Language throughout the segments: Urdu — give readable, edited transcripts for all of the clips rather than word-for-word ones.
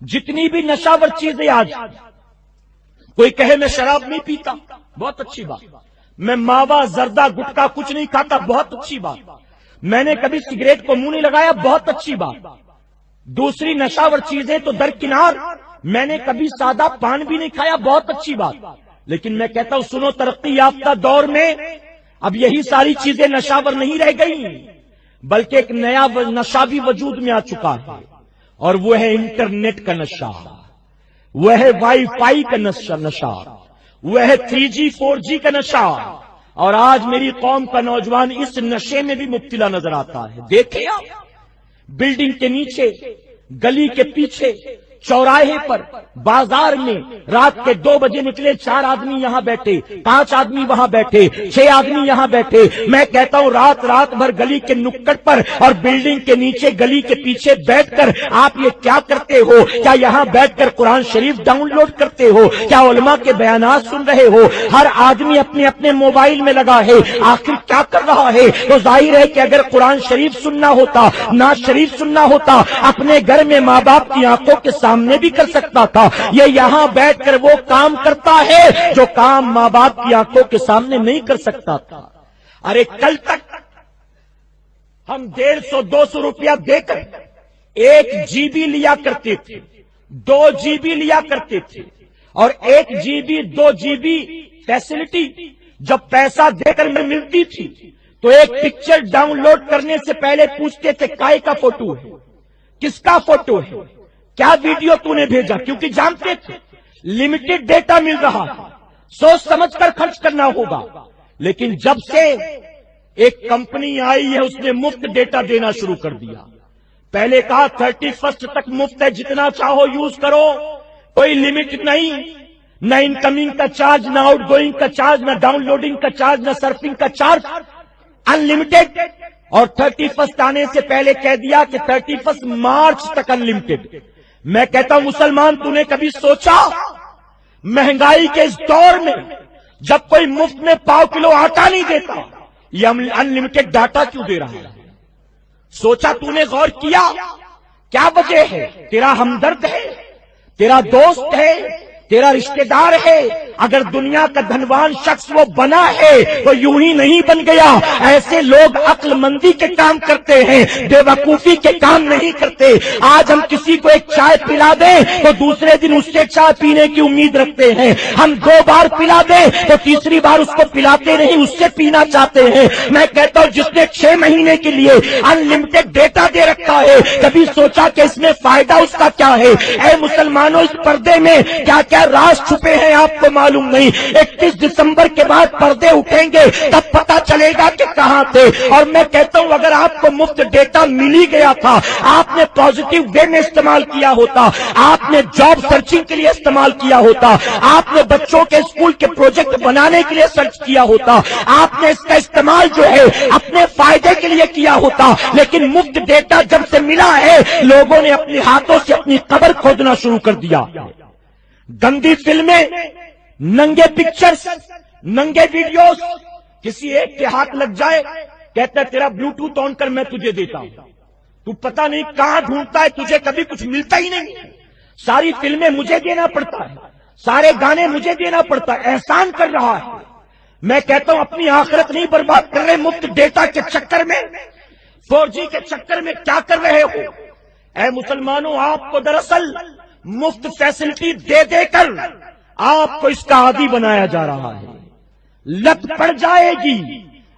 جتنی بھی نشاور چیزیں آج، کوئی کہے میں شراب نہیں پیتا، بہت اچھی بات، میں ماوا زردہ گٹکا کچھ نہیں کھاتا، بہت اچھی بات، میں نے کبھی سگریٹ کو منہ نہیں لگایا، بہت اچھی بات، دوسری نشاور چیزیں تو درکنار، میں نے کبھی سادہ پان بھی نہیں کھایا، بہت اچھی بات، لیکن میں کہتا ہوں سنو، ترقی یافتہ دور میں اب یہی ساری چیزیں نشاور نہیں رہ گئی، بلکہ ایک نیا نشہ بھی وجود میں آ چکا ہے، اور وہ ہے انٹرنیٹ کا نشہ، وہ ہے وائی فائی کا نشہ، وہ ہے 3G 4G کا نشہ، اور آج میری قوم کا نوجوان اس نشے میں بھی مبتلا نظر آتا ہے۔ دیکھیں آپ، بلڈنگ کے نیچے، گلی کے پیچھے، چوراہے پر، بازار میں رات کے 2 بجے نکلے، 4 آدمی یہاں بیٹھے، 5 آدمی وہاں بیٹھے، 6 آدمی یہاں بیٹھے، میں کہتا ہوں رات بھر گلی کے نکڑ پر اور بلڈنگ کے نیچے گلی کے پیچھے بیٹھ کر آپ یہ کیا کرتے ہو؟ کیا یہاں بیٹھ کر قرآن شریف ڈاؤن لوڈ کرتے ہو؟ کیا علماء کے بیانات سن رہے ہو؟ ہر آدمی اپنے اپنے موبائل میں لگا ہے، آخر کیا کر رہا ہے؟ تو ظاہر ہے کہ اگر قرآن شریف سننا ہوتا، نعت شریف سننا ہوتا، اپنے گھر میں ماں باپ کی آنکھوں کے سامنے بھی کر سکتا تھا، یہ یہاں بیٹھ کر وہ کام کرتا ہے جو کام ماں باپ کی آنکھوں کے سامنے نہیں کر سکتا تھا۔ ارے کل تک ہم 150-200 روپیہ دے کر 1 GB لیا کرتے تھے، 2 GB لیا کرتے تھے، اور 1 GB 2 GB فیسلٹی جب پیسہ دے کر میں ملتی تھی تو ایک پکچر ڈاؤن لوڈ کرنے سے پہلے پوچھتے تھے کائے کا فوٹو ہے، کس کا فوٹو ہے، کیا ویڈیو تو نے بھیجا، کیونکہ جانتے تھے لمیٹڈ ڈیٹا مل رہا ہے، سوچ سمجھ کر خرچ کرنا ہوگا۔ لیکن جب سے ایک کمپنی آئی ہے اس نے مفت ڈیٹا دینا شروع کر دیا۔ پہلے کہا 31 تک مفت ہے، جتنا چاہو یوز کرو، کوئی لمٹ نہیں، نہ انکمنگ کا چارج، نہ آؤٹ گوئنگ کا چارج، نہ ڈاؤن لوڈنگ کا چارج، نہ سرفنگ کا چارج، ان لمیٹڈ۔ اور 31 آنے سے پہلے کہہ دیا کہ 31 مارچ تک ان لمیٹڈ۔ میں کہتا ہوں مسلمان، تو نے کبھی سوچا مہنگائی کے اس دور میں جب کوئی مفت میں پاؤ کلو آٹا نہیں دیتا، یہ ان لمیٹڈ ڈاٹا کیوں دے رہا ہے؟ سوچا تو نے غور کیا کیا وجہ ہے؟ تیرا ہمدرد ہے، تیرا دوست ہے، تیرا رشتہ دار ہے۔ اگر دنیا کا دھنوان شخص وہ بنا ہے تو یوں ہی نہیں بن گیا، ایسے لوگ عقل مندی کے کام کرتے ہیں، بے وقوفی کے کام نہیں کرتے۔ آج ہم کسی کو ایک چائے پلا دیں تو دوسرے دن اس سے چائے پینے کی امید رکھتے ہیں، ہم 2 بار پلا دیں تو تیسری بار اس کو پلاتے نہیں، اس سے پینا چاہتے ہیں۔ میں کہتا ہوں جس نے 6 مہینے کے لیے ان لمیٹڈ ڈیٹا دے رکھا ہے، کبھی سوچا کہ اس میں فائدہ اس کا کیا ہے؟ اے مسلمانوں، اس پردے میں کیا کیا راز چھپے ہیں آپ کو معلوم نہیں۔ 31 دسمبر کے بعد پردے اٹھیں گے تب پتہ چلے گا کہ کہاں تھے۔ اور میں کہتا ہوں اگر آپ کو مفت ڈیٹا مل ہی گیا تھا، آپ نے پازیٹیو وے میں استعمال کیا ہوتا، آپ نے جاب سرچنگ کے لیے استعمال کیا ہوتا، آپ نے بچوں کے اسکول کے پروجیکٹ بنانے کے لیے سرچ کیا ہوتا، آپ نے اس کا استعمال جو ہے اپنے فائدے کے لیے کیا ہوتا۔ لیکن مفت ڈیٹا جب سے ملا ہے، لوگوں نے اپنے ہاتھوں سے اپنی قبر کھودنا شروع کر دیا۔ گندی فلمیں، ننگے پکچرز، ننگے ویڈیوز، کسی ایک کے ہاتھ لگ جائے کہتا ہے تیرا بلوٹوتھ آن کر میں تجھے دیتا ہوں، تو پتہ نہیں کہاں ڈھونڈتا ہے، تجھے کبھی کچھ ملتا ہی نہیں۔ ساری فلمیں مجھے دینا پڑتا ہے، سارے گانے مجھے دینا پڑتا ہے، احسان کر رہا ہے۔ میں کہتا ہوں اپنی آخرت نہیں برباد کر رہے مفت ڈیٹا کے چکر میں، 4G کے چکر میں کیا کر رہے ہو؟ اے مسلمانوں، آپ کو دراصل مفت فیسلٹی دے دے کر آپ کو اس کا عادی بنایا جا رہا ہے۔ لت پڑ جائے گی،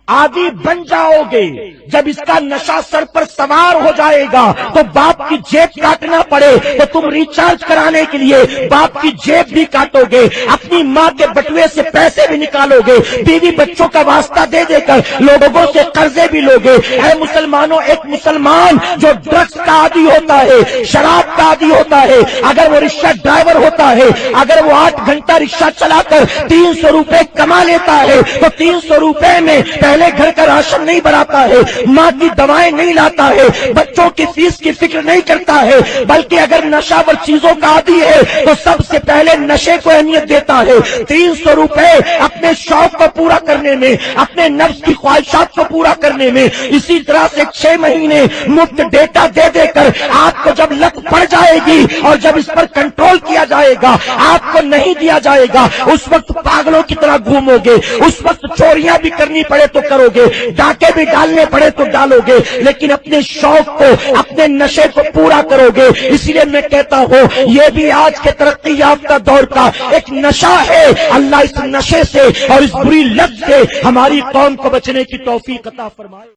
عادی بن جاؤ گے۔ جب اس کا نشہ سر پر سوار ہو جائے گا تو باپ کی جیب کاٹنا پڑے تو تم ریچارج کرانے کے لیے باپ کی جیب بھی کاٹو گے، اپنی ماں کے بٹوے سے پیسے بھی نکالو گے، بیوی بچوں کا واسطہ دے دے کر لوگوں سے قرضے بھی لوگے۔ اے مسلمانوں، ایک مسلمان جو ڈرگس کا عادی ہوتا ہے، شراب کا عادی ہوتا ہے، اگر وہ رکشہ ڈرائیور ہوتا ہے، اگر وہ 8 گھنٹہ رکشہ چلا کر 300 روپے کما لیتا ہے تو 300 روپے میں پہلے پہلے گھر کا راشن نہیں بناتا ہے، ماں کی دوائیں نہیں لاتا ہے، بچوں کی فیس کی فکر نہیں کرتا ہے، بلکہ اگر نشاور چیزوں کا عادی ہے تو سب سے پہلے نشے کو اہمیت دیتا ہے۔ 300 روپے اپنے شوق کو پورا کرنے میں، اپنے نفس کی خواہشات کو پورا کرنے میں، اسی طرح سے 6 مہینے مفت ڈیٹا دے دے کر آپ کو جب لت پڑ جائے گی اور جب اس پر کنٹرول کیا جائے گا، آپ کو نہیں دیا جائے گا، اس وقت پاگلوں کی طرح گھومو گے، اس وقت چوریاں بھی کرنی پڑے تو کرو گے، ڈاکے بھی ڈالنے پڑے تو ڈالو گے، لیکن اپنے شوق کو، اپنے نشے کو پورا کرو گے۔ اسی لیے میں کہتا ہوں یہ بھی آج کے ترقی یافتہ دور کا ایک نشہ ہے۔ اللہ اس نشے سے اور اس بری لت سے ہماری قوم کو بچنے کی توفیق عطا فرمائے۔